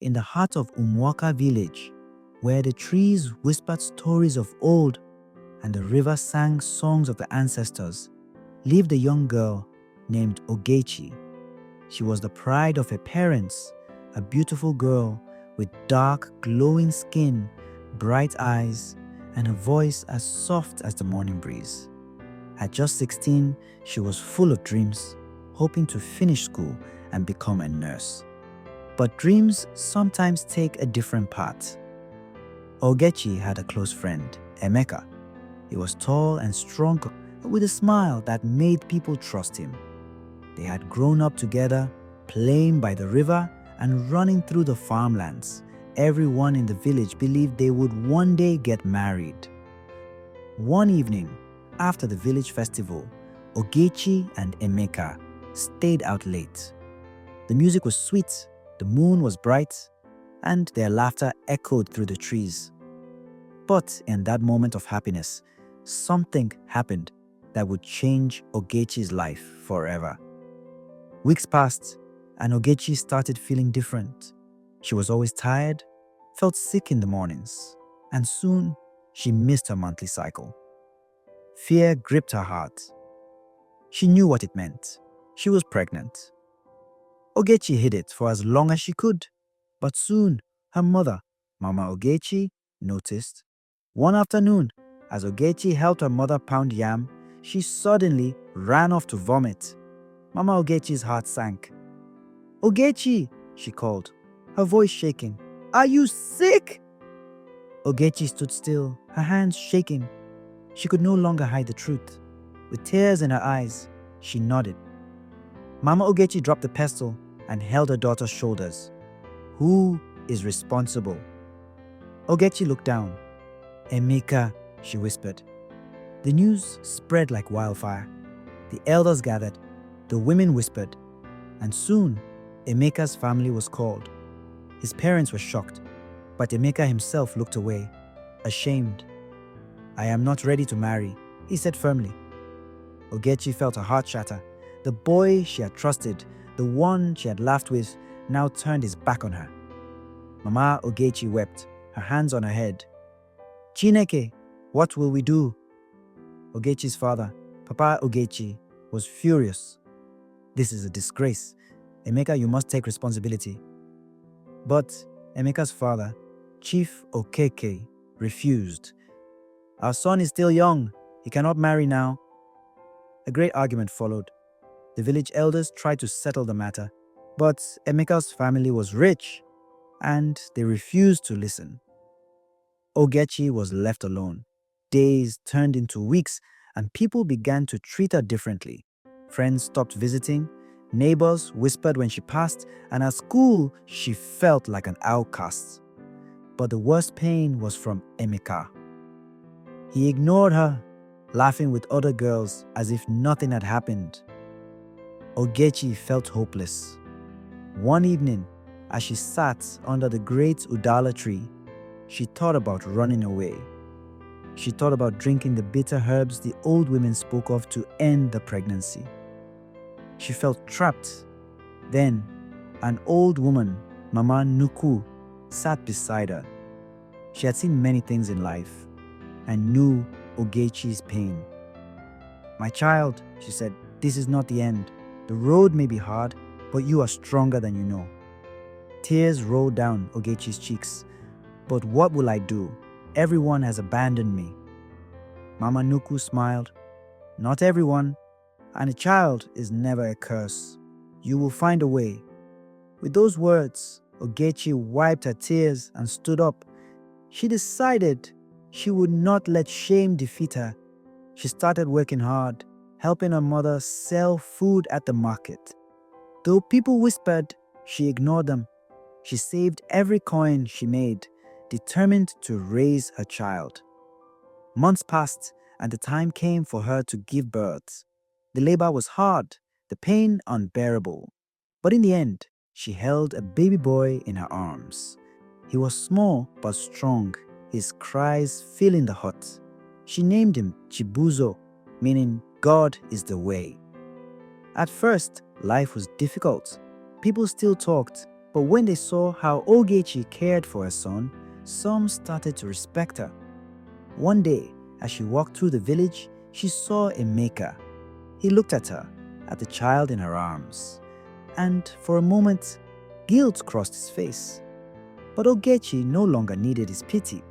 In the heart of Umuaka village, where the trees whispered stories of old and the river sang songs of the ancestors, lived a young girl named Ogechi. She was the pride of her parents, a beautiful girl with dark, glowing skin, bright eyes, and a voice as soft as the morning breeze. At just 16, she was full of dreams, hoping to finish school and become a nurse. But dreams sometimes take a different path. Ogechi had a close friend, Emeka. He was tall and strong, with a smile that made people trust him. They had grown up together, playing by the river and running through the farmlands. Everyone in the village believed they would one day get married. One evening, after the village festival, Ogechi and Emeka stayed out late. The music was sweet, the moon was bright, and their laughter echoed through the trees. But in that moment of happiness, something happened that would change Ogechi's life forever. Weeks passed, and Ogechi started feeling different. She was always tired, felt sick in the mornings, and soon she missed her monthly cycle. Fear gripped her heart. She knew what it meant. She was pregnant. Ogechi hid it for as long as she could, but soon her mother, Mama Ogechi, noticed. One afternoon, as Ogechi helped her mother pound yam, she suddenly ran off to vomit. Mama Ogechi's heart sank. "Ogechi," she called, her voice shaking. "Are you sick?" Ogechi stood still, her hands shaking. She could no longer hide the truth. With tears in her eyes, she nodded. Mama Ogechi dropped the pestle and held her daughter's shoulders. "Who is responsible?" Ogechi looked down. "Emeka," she whispered. The news spread like wildfire. The elders gathered, the women whispered, and soon Emeka's family was called. His parents were shocked, but Emeka himself looked away, ashamed. "I am not ready to marry," he said firmly. Ogechi felt her heart shatter. The boy she had trusted, the one she had laughed with, now turned his back on her. Mama Ogechi wept, her hands on her head. "Chineke, what will we do?" Ogechi's father, Papa Ogechi, was furious. "This is a disgrace. Emeka, you must take responsibility." But Emeka's father, Chief Okeke, refused. "Our son is still young. He cannot marry now." A great argument followed. The village elders tried to settle the matter, but Emeka's family was rich, and they refused to listen. Ogechi was left alone. Days turned into weeks, and people began to treat her differently. Friends stopped visiting, neighbors whispered when she passed, and at school, she felt like an outcast. But the worst pain was from Emeka. He ignored her, laughing with other girls as if nothing had happened. Ogechi felt hopeless. One evening, as she sat under the great Udala tree, she thought about running away. She thought about drinking the bitter herbs the old women spoke of to end the pregnancy. She felt trapped. Then, an old woman, Mama Nuku, sat beside her. She had seen many things in life and knew Ogechi's pain. "My child," she said, "this is not the end. The road may be hard, but you are stronger than you know." Tears rolled down Ogechi's cheeks. "But what will I do? Everyone has abandoned me." Mama Nuku smiled. "Not everyone, and a child is never a curse. You will find a way." With those words, Ogechi wiped her tears and stood up. She decided she would not let shame defeat her. She started working hard, helping her mother sell food at the market. Though people whispered, she ignored them. She saved every coin she made, determined to raise her child. Months passed, and the time came for her to give birth. The labor was hard, the pain unbearable. But in the end, she held a baby boy in her arms. He was small but strong, his cries filling the hut. She named him Chibuzo, meaning God is the way. At first, life was difficult. People still talked, But when they saw how Ogechi cared for her son, some started to respect her. One day, as she walked through the village, she saw Emeka. He looked at her, at the child in her arms, and for a moment, guilt crossed his face. But Ogechi no longer needed his pity.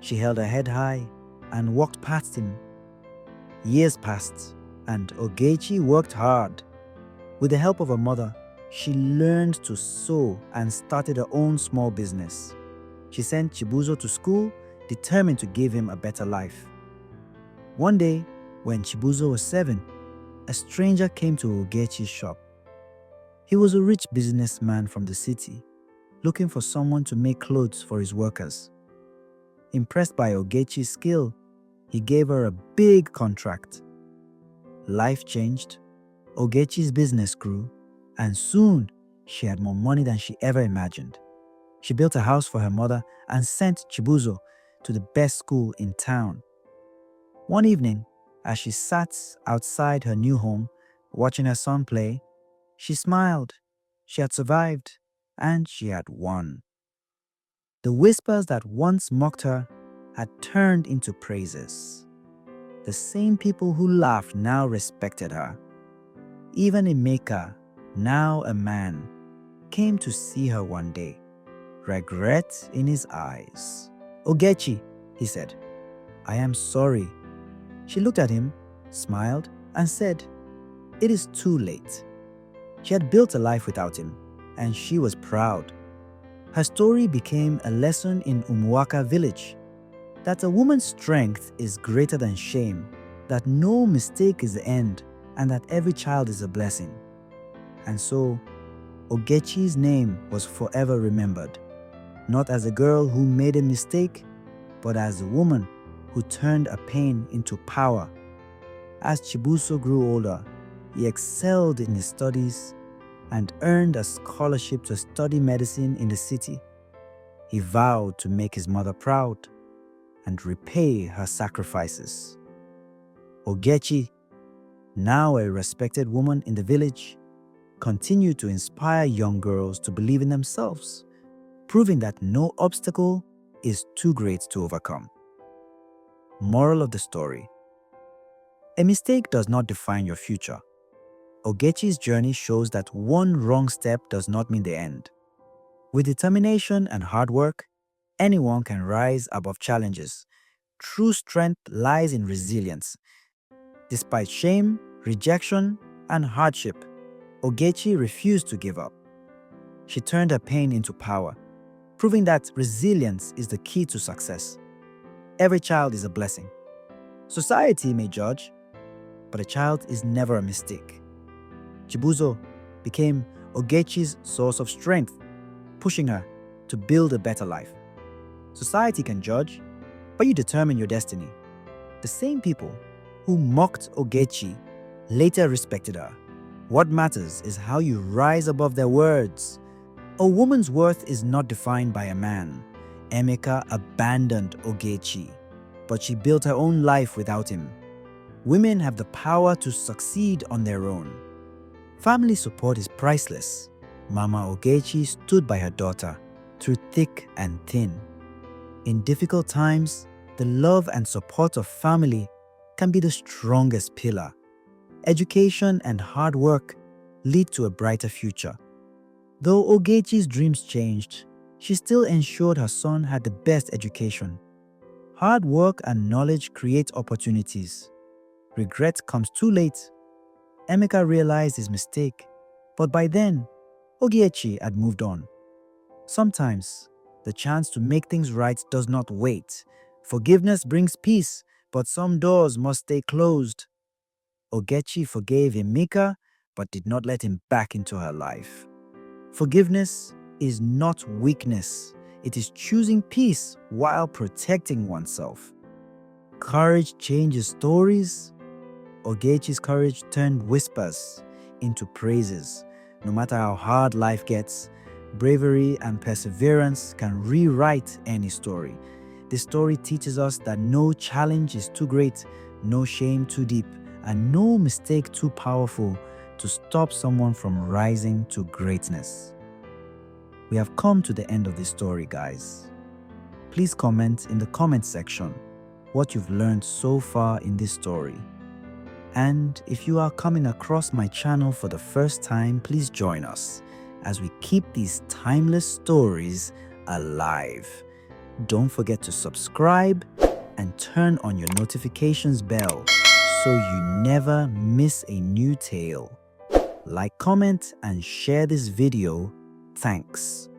She held her head high and walked past him. Years passed, and Ogechi worked hard. With the help of her mother, she learned to sew and started her own small business. She sent Chibuzo to school, determined to give him a better life. One day, when Chibuzo was 7, a stranger came to Ogechi's shop. He was a rich businessman from the city, looking for someone to make clothes for his workers. Impressed by Ogechi's skill, he gave her a big contract. Life changed, Ogechi's business grew, and soon she had more money than she ever imagined. She built a house for her mother and sent Chibuzo to the best school in town. One evening, as she sat outside her new home, watching her son play, she smiled. She had survived, and she had won. The whispers that once mocked her had turned into praises. The same people who laughed now respected her. Even Emeka, now a man, came to see her one day, regret in his eyes. "Ogechi," he said, "I am sorry." She looked at him, smiled, and said, "It is too late." She had built a life without him, and she was proud. Her story became a lesson in Umuaka village, that a woman's strength is greater than shame, that no mistake is the end, and that every child is a blessing. And so, Ogechi's name was forever remembered, not as a girl who made a mistake, but as a woman who turned a pain into power. As Chibuzo grew older, he excelled in his studies and earned a scholarship to study medicine in the city. He vowed to make his mother proud and repay her sacrifices. Ogechi, now a respected woman in the village, continued to inspire young girls to believe in themselves, proving that no obstacle is too great to overcome. Moral of the story: a mistake does not define your future. Ogechi's journey shows that one wrong step does not mean the end. With determination and hard work, anyone can rise above challenges. True strength lies in resilience. Despite shame, rejection, and hardship, Ogechi refused to give up. She turned her pain into power, proving that resilience is the key to success. Every child is a blessing. Society may judge, but a child is never a mistake. Chibuzo became Ogechi's source of strength, pushing her to build a better life. Society can judge, but you determine your destiny. The same people who mocked Ogechi later respected her. What matters is how you rise above their words. A woman's worth is not defined by a man. Emeka abandoned Ogechi, but she built her own life without him. Women have the power to succeed on their own. Family support is priceless. Mama Ogechi stood by her daughter through thick and thin. In difficult times, the love and support of family can be the strongest pillar. Education and hard work lead to a brighter future. Though Ogechi's dreams changed, she still ensured her son had the best education. Hard work and knowledge create opportunities. Regret comes too late. Emeka realized his mistake, but by then, Ogechi had moved on. Sometimes, the chance to make things right does not wait. Forgiveness brings peace, but some doors must stay closed. Ogechi forgave Emeka, but did not let him back into her life. Forgiveness is not weakness. It is choosing peace while protecting oneself. Courage changes stories. Ogechi's courage turned whispers into praises. No matter how hard life gets, bravery and perseverance can rewrite any story. This story teaches us that no challenge is too great, no shame too deep, and no mistake too powerful to stop someone from rising to greatness. We have come to the end of this story, guys. Please comment in the comment section what you've learned so far in this story. And if you are coming across my channel for the first time, please join us as we keep these timeless stories alive. Don't forget to subscribe and turn on your notifications bell so you never miss a new tale. Like, comment, and share this video. Thanks.